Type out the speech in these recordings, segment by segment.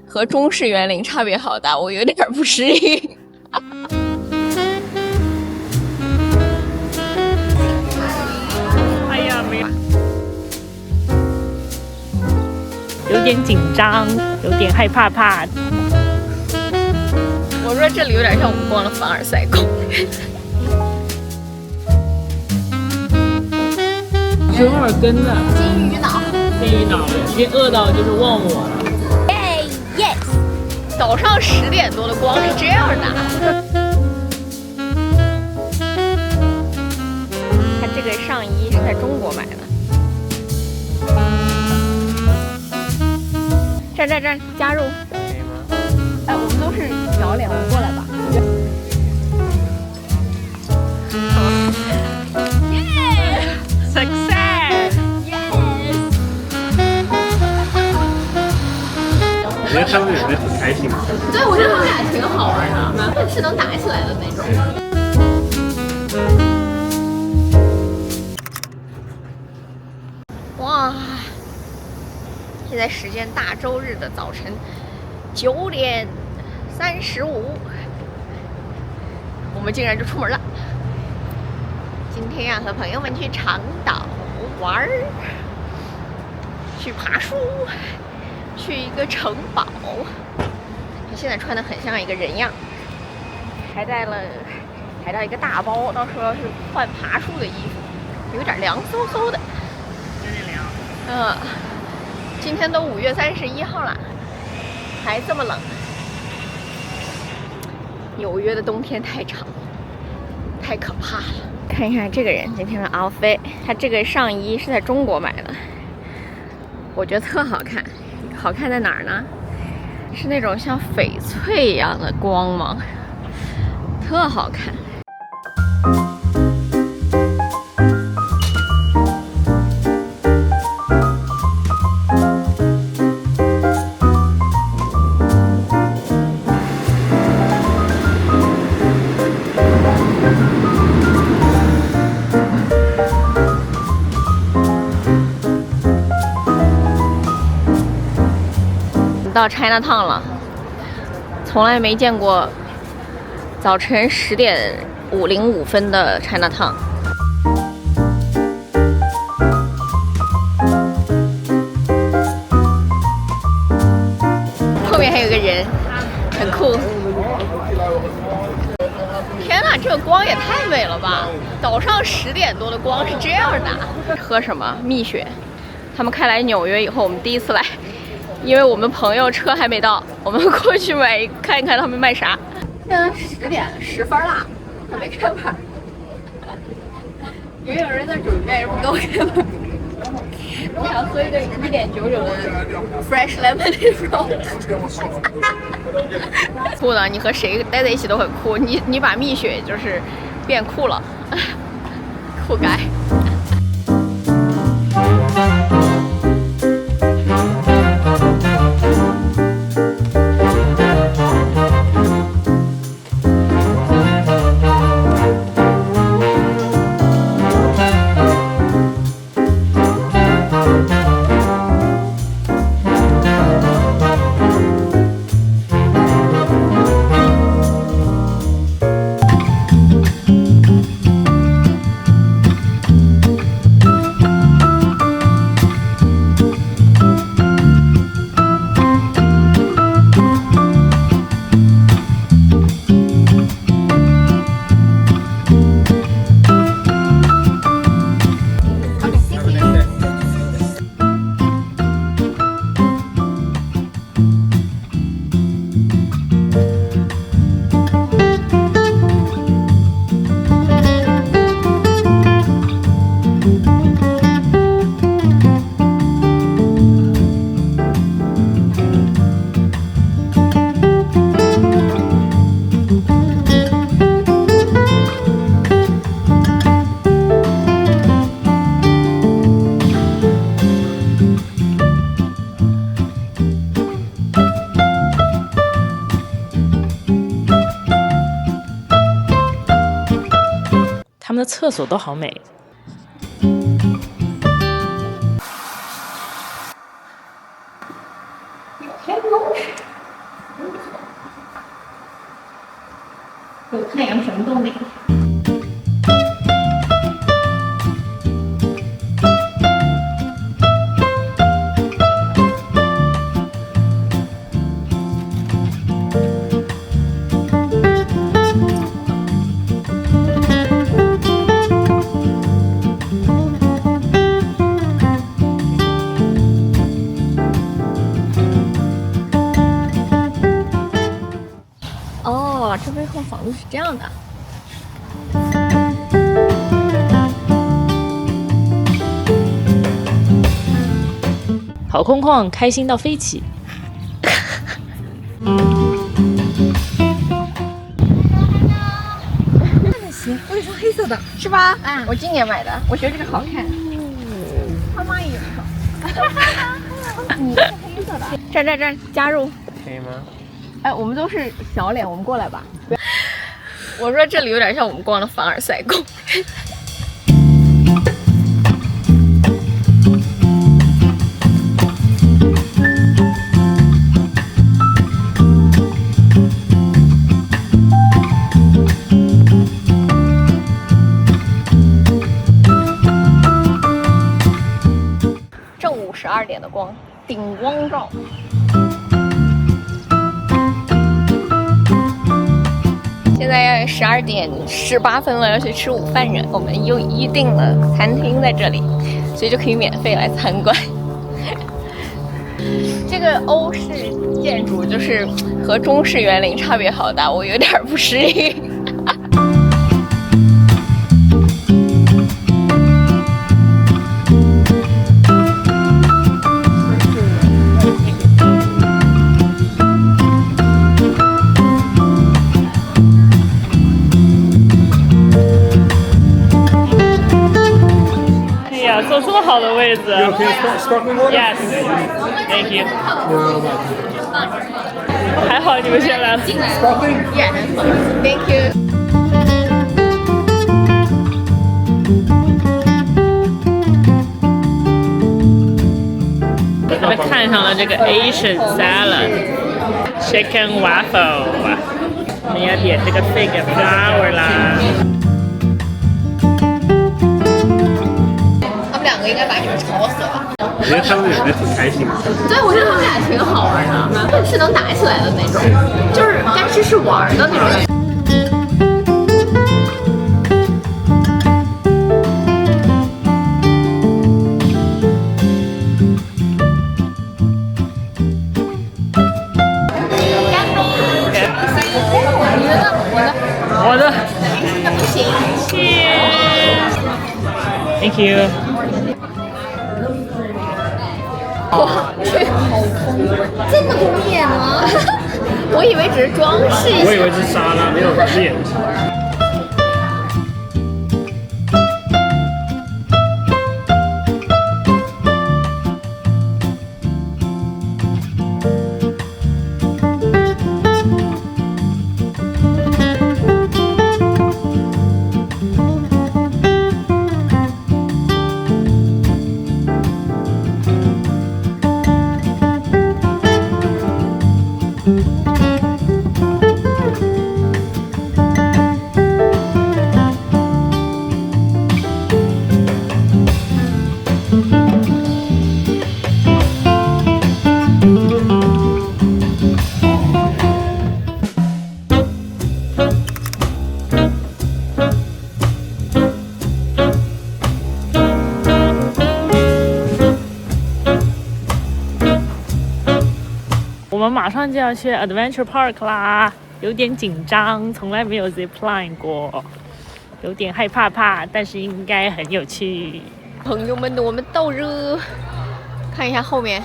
和中式园林差别好大，我有点不适应。哎呀，没有，有点紧张，有点害怕。我说这里有点像我们逛的凡尔赛宫。折耳根的金鱼脑，金鱼脑已经饿到就是忘我了。yes， 早上10点多的光是这样的。它这个上衣是在中国买的。站，加入。哎，我们都是鸟脸，我们过来吧。Success！ 我觉得他们两个很开心。对，我觉得他们俩挺好玩的，是能打起来的那种。哇！现在时间大周日的早晨9点35，我们竟然就出门了。今天要和朋友们去长岛玩儿，去爬树，去一个城堡。他现在穿的很像一个人样，还带一个大包，到时候要去换爬树的衣服，有点凉飕飕的。有点凉。今天都5月31号了，还这么冷。纽约的冬天太长，太可怕了。看一看这个人今天的 outfit， 他这个上衣是在中国买的，我觉得特好看。好看在哪儿呢？是那种像翡翠一样的光芒，特好看。到 Chinatown 了，从来没见过早晨10点5:05的 Chinatown。后面还有个人，很酷。天哪，这个光也太美了吧！早上10点多的光是这样的。喝什么？蜜雪。他们开来纽约以后，我们第一次来。因为我们朋友车还没到，我们过去看一看他们卖啥。现在10点10分了，还没开门。也有人在准备，不给我开门。我想喝一个1.99的 fresh lemonade roll。酷的，你和谁待在一起都很酷。你把蜜雪就是变酷了，酷该。他们的厕所都好美。天空是有太阳神动力。哦，这背后房子是这样的。好空旷，开心到飞起。行，我有双黑色的，是吧？嗯，我今年买的，我觉得这个好看。他妈也有一双。你是黑色的。这，加入。可以吗？哎，我们都是小脸，我们过来吧。我说这里有点像我们逛的凡尔赛宫。正午12点的光，顶光照。现在12点18分了，要去吃午饭了。我们又预定了餐厅在这里，所以就可以免费来参观。这个欧式建筑就是和中式园林差别好大，我有点不适应。坐这么好的位置。Sparkling water? Yes, thank you. 还好你们先来了。 Sparkling? Yeah, thank you. 他们看上了这个 Asian salad, chicken waffle， 我们要点这个 fig flower 啦。他们两个应该把你们吵死了。我觉得他们两个挺开心的。对，我觉得他们俩挺好玩的，是能打起来的那种，就是但是玩的那种感觉。我的。那不行。Thank you。哇，这好疯，这么多面吗？我以为只是装饰一下。我以为是沙拉，没有面。我们马上就要去 Adventure Park 啦，有点紧张，从来没有 zipline 过，有点害怕，但是应该很有趣。朋友们，我们到热，看一下后面，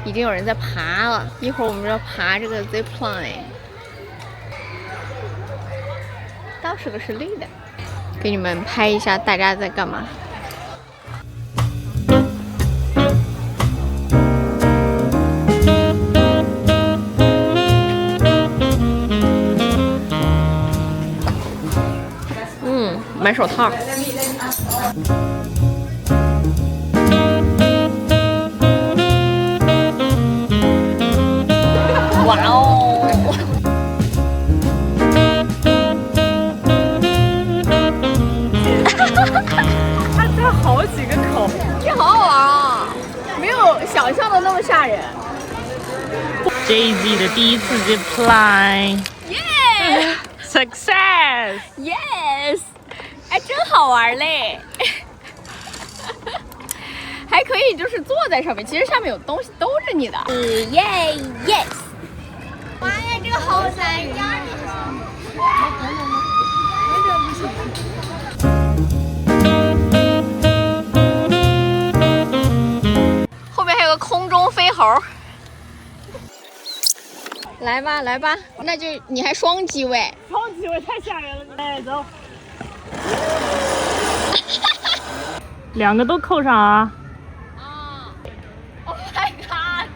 已经有人在爬了。一会儿我们要爬这个 zipline， 倒是个实力的，给你们拍一下大家在干嘛。买手套。哇哦！ Jay-Z 的第一次 zipline， 耶 success！ ，yes， 哎，真好玩嘞！还可以就是坐在上面，其实上面有东西兜着你的。耶 ，yes！ 妈呀，这个好闪呀！后面还有个空中飞猴。来吧，来吧，那就你还双机位。双机位太吓人了，哎，走。两个都扣上啊！啊 ！Oh my god！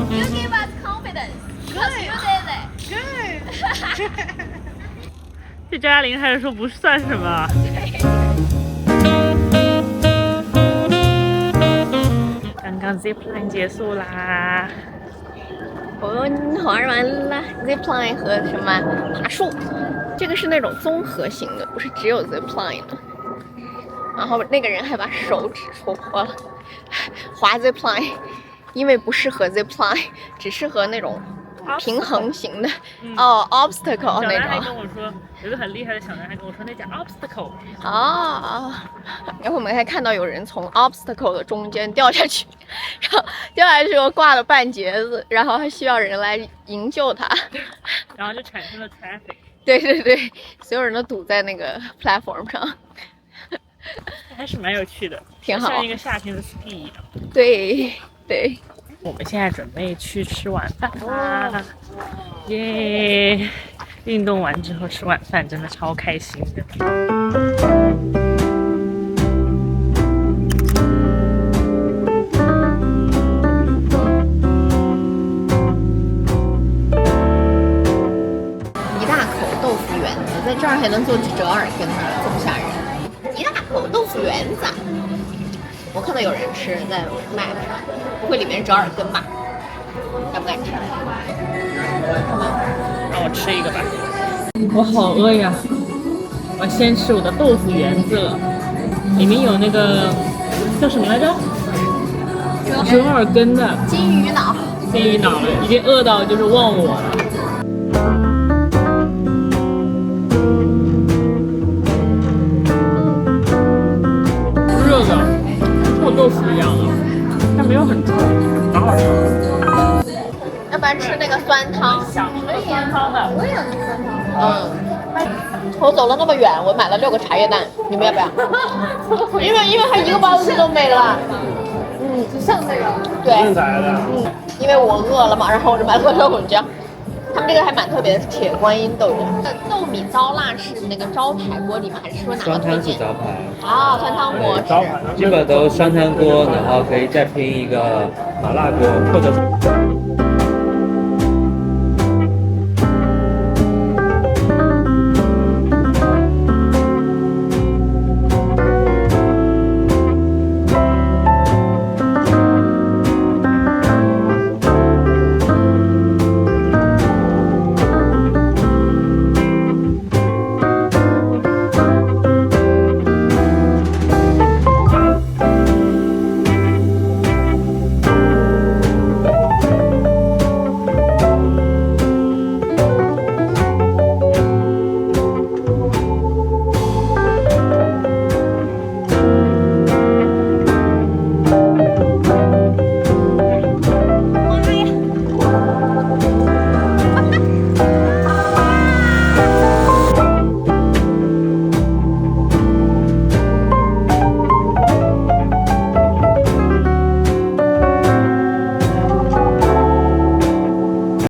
You give us confidence because you did it. Good. 对张嘉玲还是说不算什么。刚刚 zipline 结束啦，我们玩完了 zipline 和什么爬树，这个是那种综合型的，不是只有 zipline 的。然后那个人还把手指戳破了。滑 zipline 因为不适合 zipline， 只适合那种平衡型的。哦 ，obstacle 小那男孩跟种。我说，有个很厉害的小男孩跟我说，那叫 obstacle。哦，然后我们还看到有人从 obstacle 的中间掉下去，然后掉下去又挂了半截子，然后还需要人来营救他。然后就产生了 traffic。对对对，所有人都堵在那个 platform 上，还是蛮有趣的，挺好像一个夏天的 ski 一样。对对。我们现在准备去吃晚饭啦，耶！运动完之后吃晚饭真的超开心的。一大口豆腐圆子，在这儿还能做折耳根呢，这么吓人！一大口豆腐圆子，我看到有人吃在 map 上，不会里面折耳根吧？敢不敢吃？让我吃一个吧。我好饿呀！我先吃我的豆腐圆子了，里面有那个叫什么来着？折耳根的金鱼脑。金鱼脑了，已经饿到就是忘我了。热的，臭豆腐一样的，但没有很臭，蛮好吃的。要不然吃那个酸汤。想吃酸汤的，我也想吃酸汤。我走了那么远，我买了6个茶叶蛋，你们要不要？因为它一个包子都没了。只剩那个。对。正来的。因为我饿了嘛，然后我就买了个豆腐浆。他们这个还蛮特别的，是铁观音豆浆。豆米糟腊是那个招牌锅底吗？还是说哪个推荐？酸汤是招牌。啊，酸汤锅是。基本都酸汤锅，然后可以再拼一个麻辣锅，或者是。